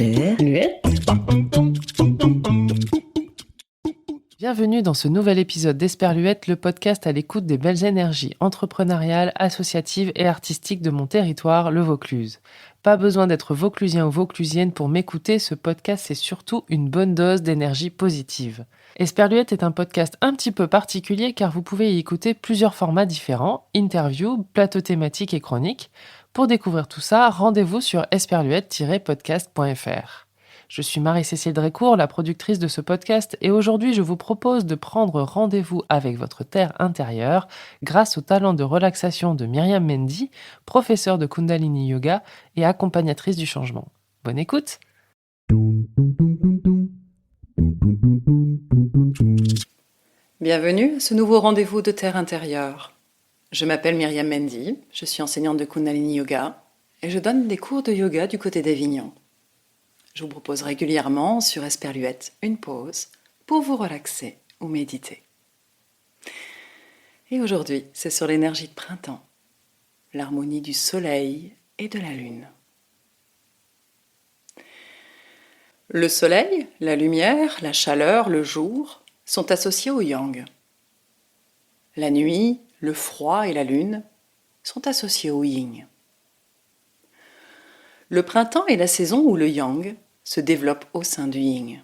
Esperluette. Bienvenue dans ce nouvel épisode d'Esperluette, le podcast à l'écoute des belles énergies entrepreneuriales, associatives et artistiques de mon territoire, le Vaucluse. Pas besoin d'être vauclusien ou vauclusienne pour m'écouter, ce podcast c'est surtout une bonne dose d'énergie positive. Esperluette est un podcast un petit peu particulier car vous pouvez y écouter plusieurs formats différents, interviews, plateaux thématiques et chroniques. Pour découvrir tout ça, rendez-vous sur esperluette-podcast.fr. Je suis Marie-Cécile Drécourt, la productrice de ce podcast, et aujourd'hui je vous propose de prendre rendez-vous avec votre terre intérieure grâce au talent de relaxation de Myriam Mendy, professeure de Kundalini Yoga et accompagnatrice du changement. Bonne écoute! Bienvenue à ce nouveau rendez-vous de terre intérieure. Je m'appelle Myriam Mendy, je suis enseignante de Kundalini Yoga et je donne des cours de yoga du côté d'Avignon. Je vous propose régulièrement sur Esperluette une pause pour vous relaxer ou méditer. Et aujourd'hui, c'est sur l'énergie de printemps, l'harmonie du soleil et de la lune. Le soleil, la lumière, la chaleur, le jour sont associés au yang. La nuit, le froid et la lune sont associés au yin. Le printemps est la saison où le yang se développe au sein du yin,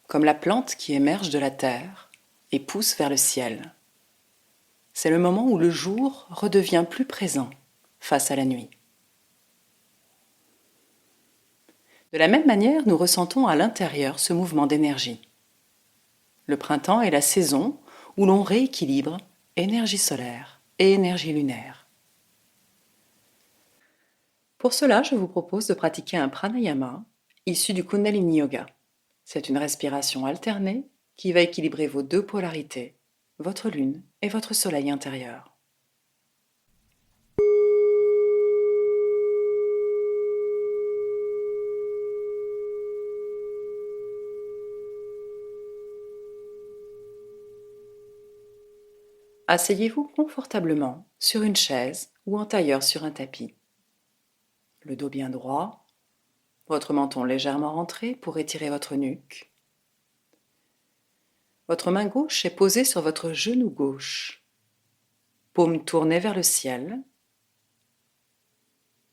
comme la plante qui émerge de la terre et pousse vers le ciel. C'est le moment où le jour redevient plus présent face à la nuit. De la même manière, nous ressentons à l'intérieur ce mouvement d'énergie. Le printemps est la saison où l'on rééquilibre énergie solaire et énergie lunaire. Pour cela, je vous propose de pratiquer un pranayama issu du Kundalini Yoga. C'est une respiration alternée qui va équilibrer vos deux polarités, votre lune et votre soleil intérieur. Asseyez-vous confortablement sur une chaise ou en tailleur sur un tapis. Le dos bien droit, votre menton légèrement rentré pour étirer votre nuque. Votre main gauche est posée sur votre genou gauche. Paume tournée vers le ciel.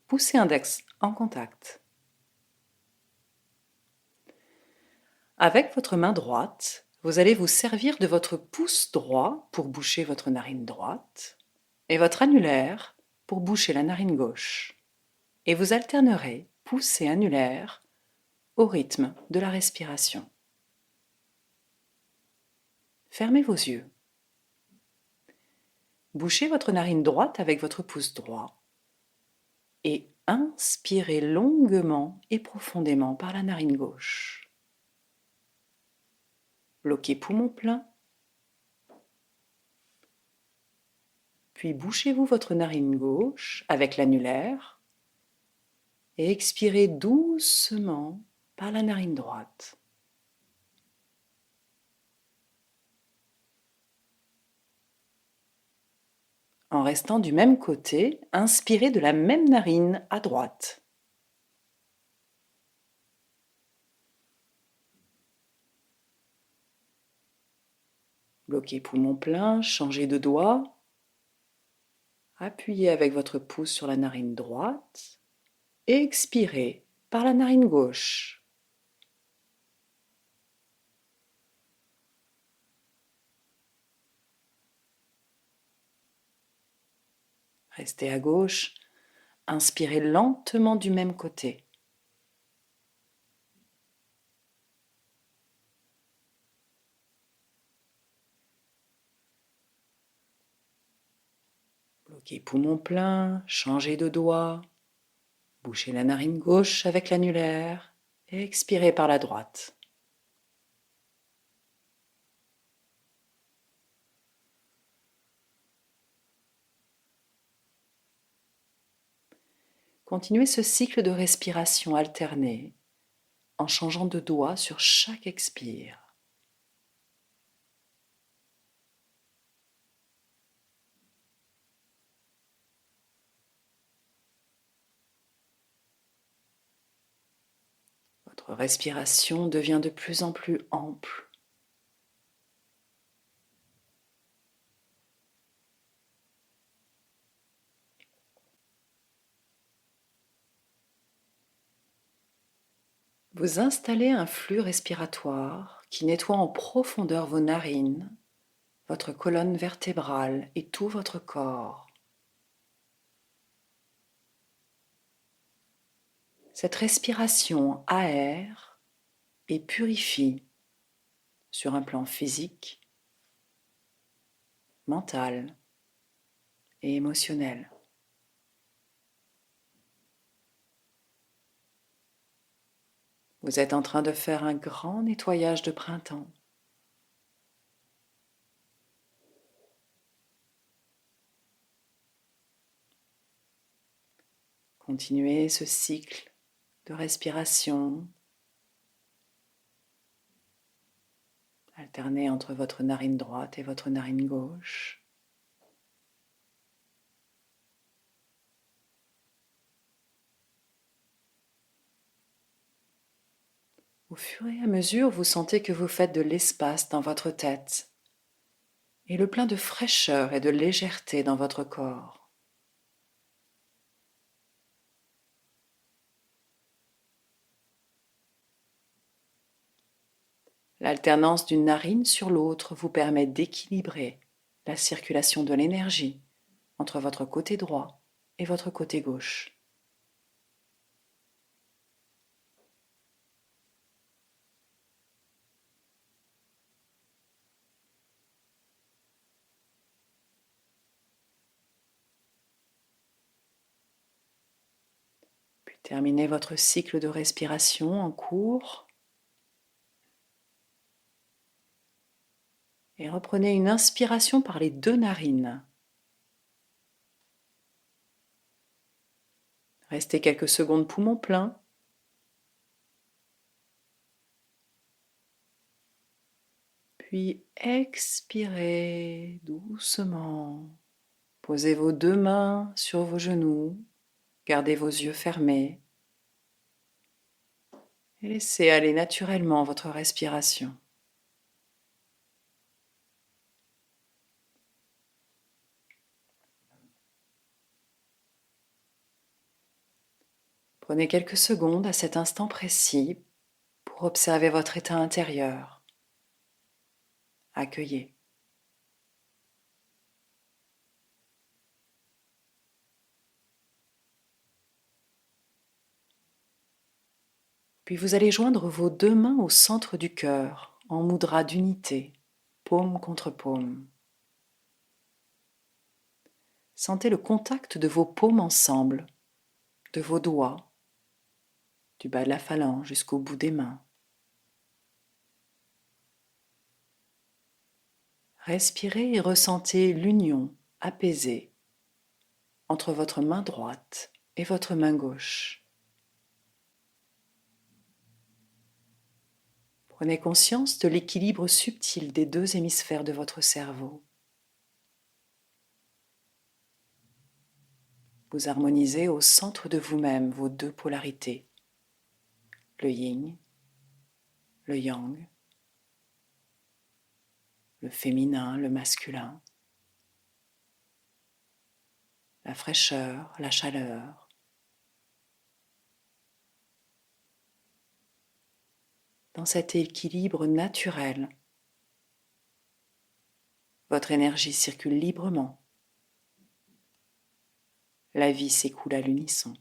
Poussez index en contact. Avec votre main droite, vous allez vous servir de votre pouce droit pour boucher votre narine droite et votre annulaire pour boucher la narine gauche. Et vous alternerez pouce et annulaire au rythme de la respiration. Fermez vos yeux. Bouchez votre narine droite avec votre pouce droit et inspirez longuement et profondément par la narine gauche. Bloquez poumon plein. Puis bouchez-vous votre narine gauche avec l'annulaire et expirez doucement par la narine droite. En restant du même côté, inspirez de la même narine à droite. Bloquez poumon plein, changez de doigt. Appuyez avec votre pouce sur la narine droite et expirez par la narine gauche. Restez à gauche, inspirez lentement du même côté. Bloquez poumon plein, changez de doigt. Bouchez la narine gauche avec l'annulaire et expirez par la droite. Continuez ce cycle de respiration alternée en changeant de doigt sur chaque expire. Votre respiration devient de plus en plus ample. Vous installez un flux respiratoire qui nettoie en profondeur vos narines, votre colonne vertébrale et tout votre corps. Cette respiration aère et purifie sur un plan physique, mental et émotionnel. Vous êtes en train de faire un grand nettoyage de printemps. Continuez ce cycle de respiration, alternez entre votre narine droite et votre narine gauche. Au fur et à mesure, vous sentez que vous faites de l'espace dans votre tête et le plein de fraîcheur et de légèreté dans votre corps. L'alternance d'une narine sur l'autre vous permet d'équilibrer la circulation de l'énergie entre votre côté droit et votre côté gauche. Puis terminez votre cycle de respiration en cours et reprenez une inspiration par les deux narines. Restez quelques secondes poumons pleins. Puis expirez doucement. Posez vos deux mains sur vos genoux. Gardez vos yeux fermés. Et laissez aller naturellement votre respiration. Prenez quelques secondes à cet instant précis pour observer votre état intérieur. Accueillez. Puis vous allez joindre vos deux mains au centre du cœur, en mudra d'unité, paume contre paume. Sentez le contact de vos paumes ensemble, de vos doigts, du bas de la phalange jusqu'au bout des mains. Respirez et ressentez l'union apaisée entre votre main droite et votre main gauche. Prenez conscience de l'équilibre subtil des deux hémisphères de votre cerveau. Vous harmonisez au centre de vous-même vos deux polarités, le yin, le yang, le féminin, le masculin, la fraîcheur, la chaleur. Dans cet équilibre naturel, votre énergie circule librement. La vie s'écoule à l'unisson.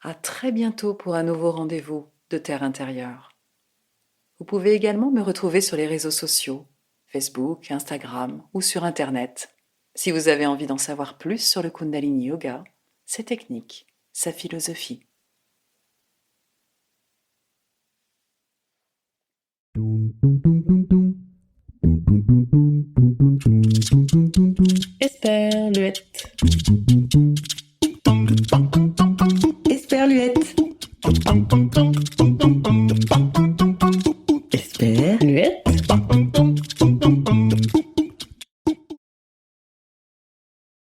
À très bientôt pour un nouveau rendez-vous de Terre intérieure. Vous pouvez également me retrouver sur les réseaux sociaux, Facebook, Instagram ou sur Internet. Si vous avez envie d'en savoir plus sur le Kundalini Yoga, ses techniques, sa philosophie. Esperluette. Esperluette. Esperluette.